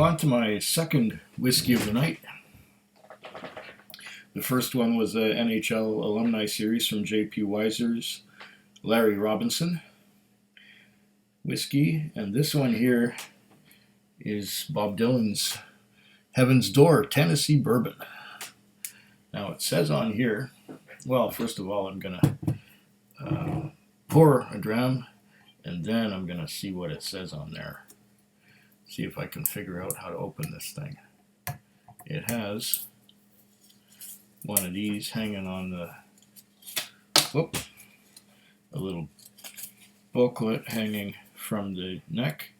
I'm on to my second whiskey of the night. The first one was a NHL alumni series from J.P. Weiser's Larry Robinson whiskey, and this one here is Bob Dylan's Heaven's Door Tennessee Bourbon. Now it says on here, well, first of all, I'm going to pour a dram, and then I'm going to see what it says on there. See if I can figure out how to open this thing. It has one of these hanging on the, a little booklet hanging from the neck.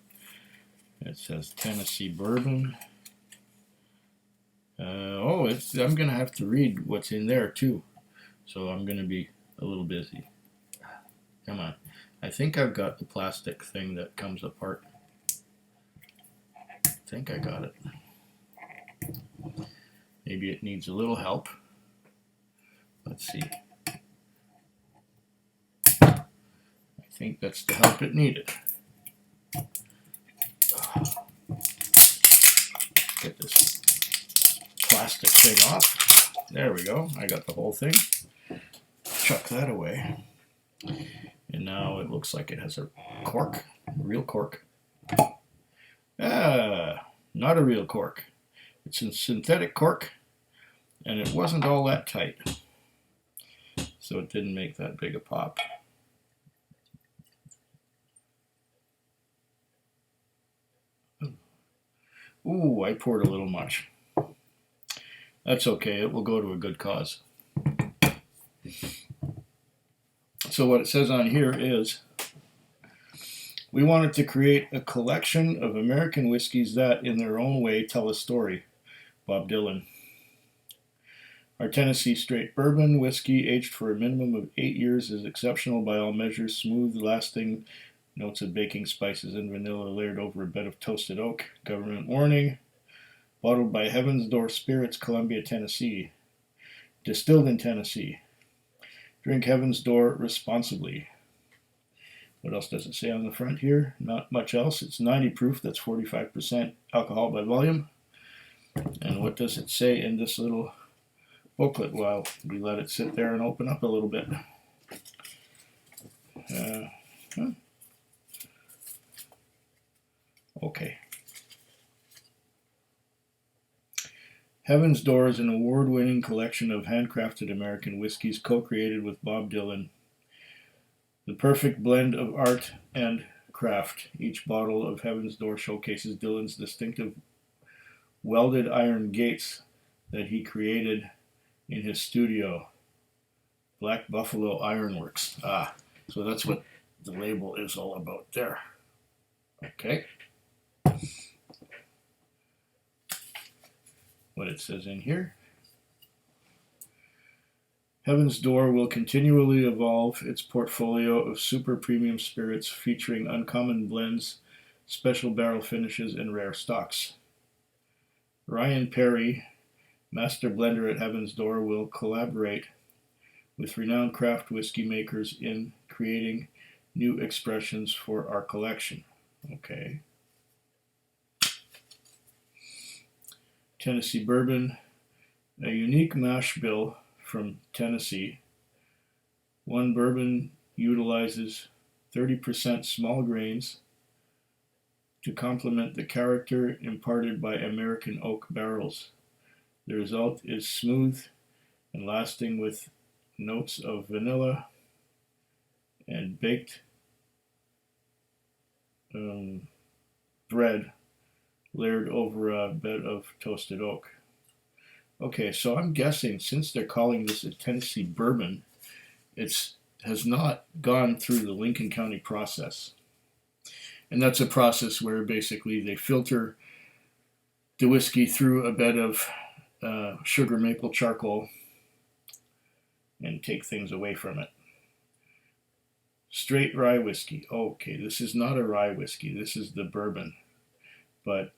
It says Tennessee Bourbon. I'm going to have to read what's in there too. So I'm going to be a little busy. Come on. I think I've got the plastic thing that comes apart. I think I got it. Maybe it needs a little help. Let's see. I think that's the help it needed. Get this plastic thing off. There we go. I got the whole thing. Chuck that away. And now it looks like it has a cork, a real cork. Not a real cork. It's a synthetic cork, and it wasn't all that tight. So it didn't make that big a pop. Ooh, I poured a little much. That's okay, it will go to a good cause. So what it says on here is, we wanted to create a collection of American whiskeys that, in their own way, tell a story. Bob Dylan. Our Tennessee Straight Bourbon whiskey, aged for a minimum of 8 years, is exceptional by all measures. Smooth, lasting notes of baking spices and vanilla layered over a bed of toasted oak. Government warning. Bottled by Heaven's Door Spirits, Columbia, Tennessee. Distilled in Tennessee. Drink Heaven's Door responsibly. What else does it say on the front here? Not much else. It's 90 proof. That's 45% alcohol by volume. And what does it say in this little booklet while we let it sit there and open up a little bit? Okay. Heaven's Door is an award-winning collection of handcrafted American whiskeys co-created with Bob Dylan. The perfect blend of art and craft. Each bottle of Heaven's Door showcases Dylan's distinctive welded iron gates that he created in his studio, Black Buffalo Ironworks. So that's what the label is all about there. Okay. What it says in here. Heaven's Door will continually evolve its portfolio of super premium spirits featuring uncommon blends, special barrel finishes, and rare stocks. Ryan Perry, master blender at Heaven's Door, will collaborate with renowned craft whiskey makers in creating new expressions for our collection. Okay. Tennessee Bourbon, a unique mash bill from Tennessee. One bourbon utilizes 30% small grains to complement the character imparted by American oak barrels. The result is smooth and lasting with notes of vanilla and baked bread layered over a bed of toasted oak. Okay, so I'm guessing since they're calling this a Tennessee Bourbon, it has not gone through the Lincoln County process. And that's a process where basically they filter the whiskey through a bed of sugar maple charcoal and take things away from it. Straight rye whiskey. Okay, this is not a rye whiskey. This is the bourbon. But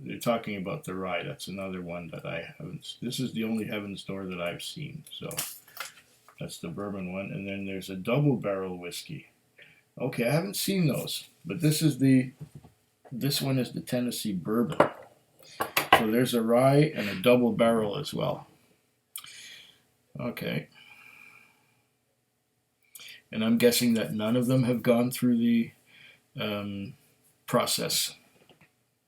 they're talking about the rye. That's another one that I haven't. This is the only Heaven's Door that I've seen. So that's the bourbon one. And then there's a double barrel whiskey. Okay, I haven't seen those. But this is the This one is the Tennessee Bourbon. So there's a rye and a double barrel as well. Okay. And I'm guessing that none of them have gone through the process,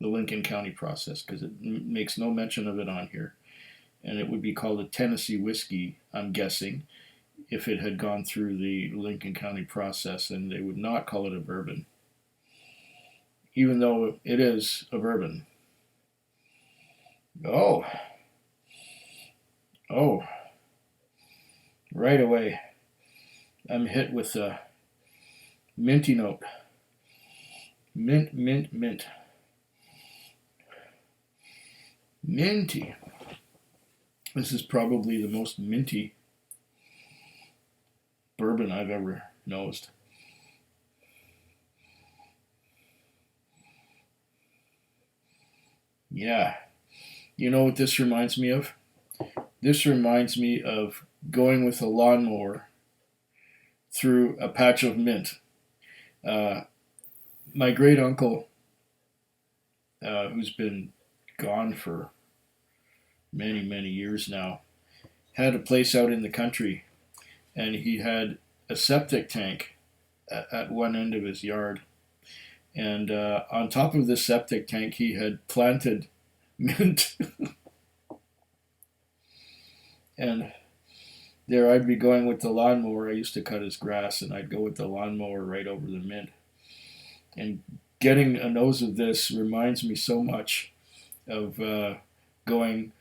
the Lincoln County process, because it makes no mention of it on here. And it would be called a Tennessee whiskey, I'm guessing, if it had gone through the Lincoln County process, and they would not call it a bourbon, even though it is a bourbon. Oh, right away, I'm hit with a minty note. Mint, mint, mint. Minty. This is probably the most minty bourbon I've ever nosed. Yeah. You know what this reminds me of? This reminds me of going with a lawnmower through a patch of mint. My great uncle, who's been gone for many, many years now, had a place out in the country, and he had a septic tank at one end of his yard. And on top of the septic tank, he had planted mint. And there I'd be going with the lawnmower. I used to cut his grass, and I'd go with the lawnmower right over the mint. And getting a nose of this reminds me so much of going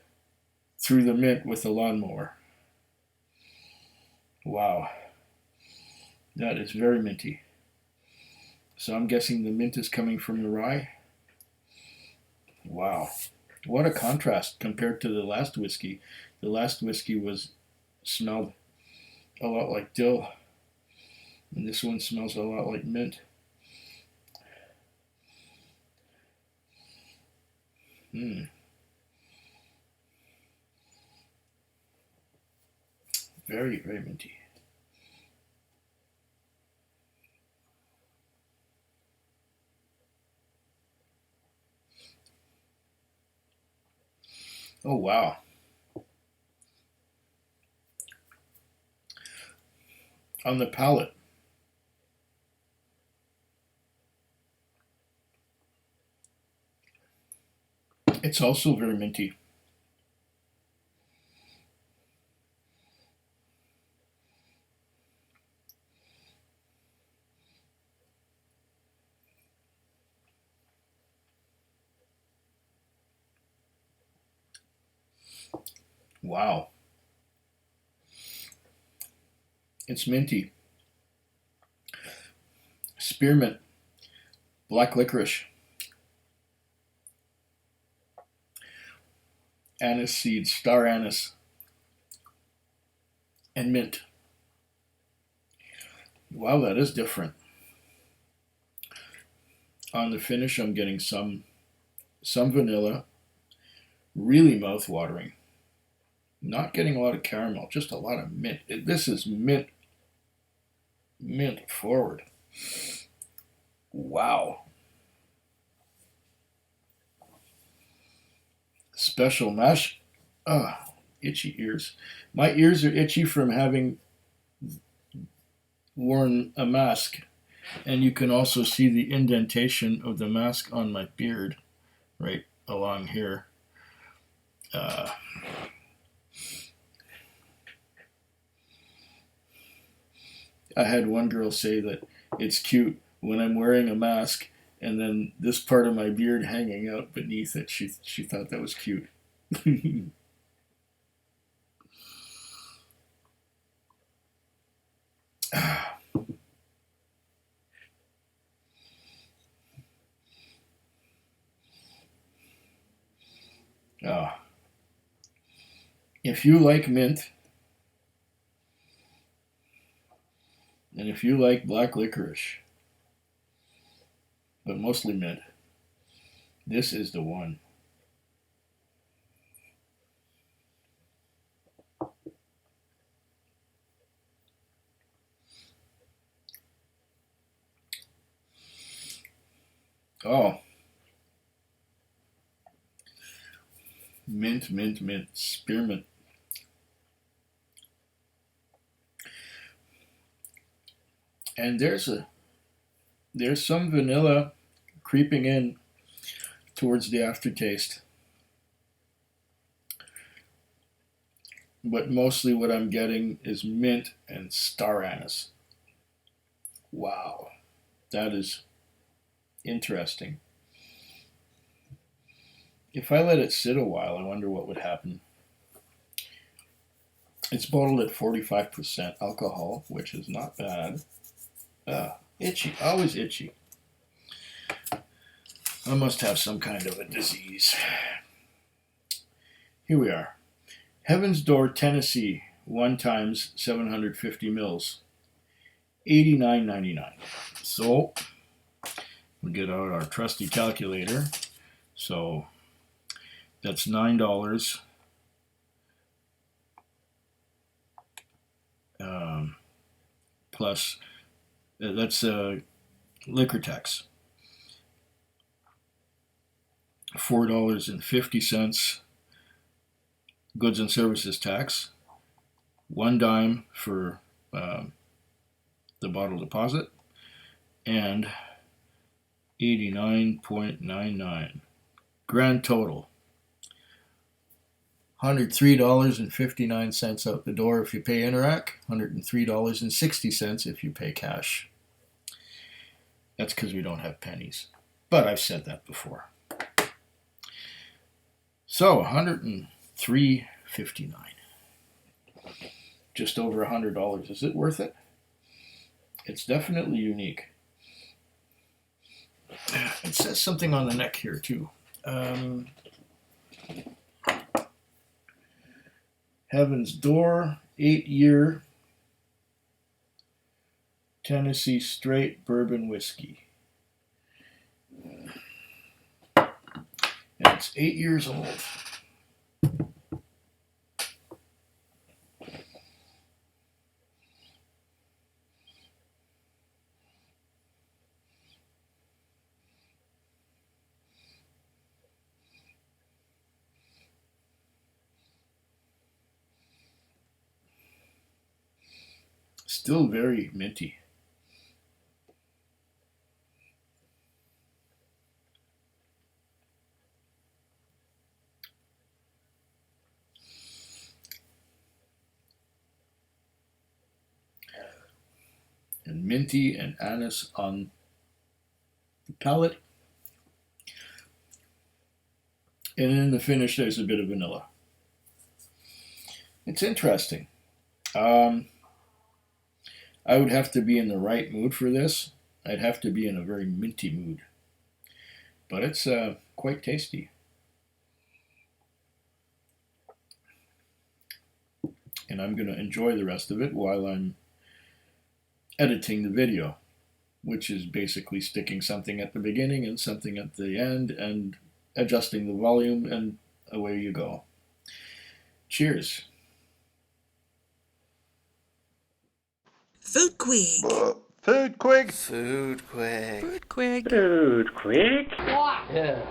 through the mint with the lawnmower. Wow. That is very minty. So I'm guessing the mint is coming from the rye. Wow. What a contrast compared to the last whiskey. The last whiskey smelled a lot like dill, and this one smells a lot like mint. Very, very minty. Oh, wow. On the palate, it's also very minty. Wow. It's minty. Spearmint, black licorice, anise seeds, star anise, and mint. Wow, that is different. On the finish, I'm getting some vanilla, really mouth-watering. Not getting a lot of caramel, just a lot of mint. This is mint forward. Wow. Special mash. Itchy ears. My ears are itchy from having worn a mask. And you can also see the indentation of the mask on my beard right along here. I had one girl say that it's cute when I'm wearing a mask and then this part of my beard hanging out beneath it. She thought that was cute. Oh. If you like mint, and if you like black licorice, but mostly mint, this is the one. Oh, Mint, mint, mint. Spearmint. And there's some vanilla creeping in towards the aftertaste. But mostly what I'm getting is mint and star anise. Wow, that is interesting. If I let it sit a while, I wonder what would happen. It's bottled at 45% alcohol, which is not bad. Itchy, always itchy. I must have some kind of a disease. Here we are. Heaven's Door, Tennessee, 1 times 750 mils, $89.99. So we get out our trusty calculator. So that's $9 plus that's liquor tax. $4.50 goods and services tax, 1 dime for the bottle deposit, and 89.99. Grand total, $103.59 out the door if you pay Interac, $103.60 if you pay cash. That's because we don't have pennies, but I've said that before. So $103.59, just over $100. Is it worth it? It's definitely unique. It says something on the neck here too. Heaven's Door, 8-year Tennessee straight bourbon whiskey. And it's 8 years old. Still very minty. And minty and anise on the palate. And in the finish, there's a bit of vanilla. It's interesting. I would have to be in the right mood for this. I'd have to be in a very minty mood. But it's quite tasty. And I'm going to enjoy the rest of it while I'm editing the video, which is basically sticking something at the beginning and something at the end and adjusting the volume, and away you go. Cheers. Food Quig. Food Quig. Food Quig. Food Quig. Food Quig. Yeah.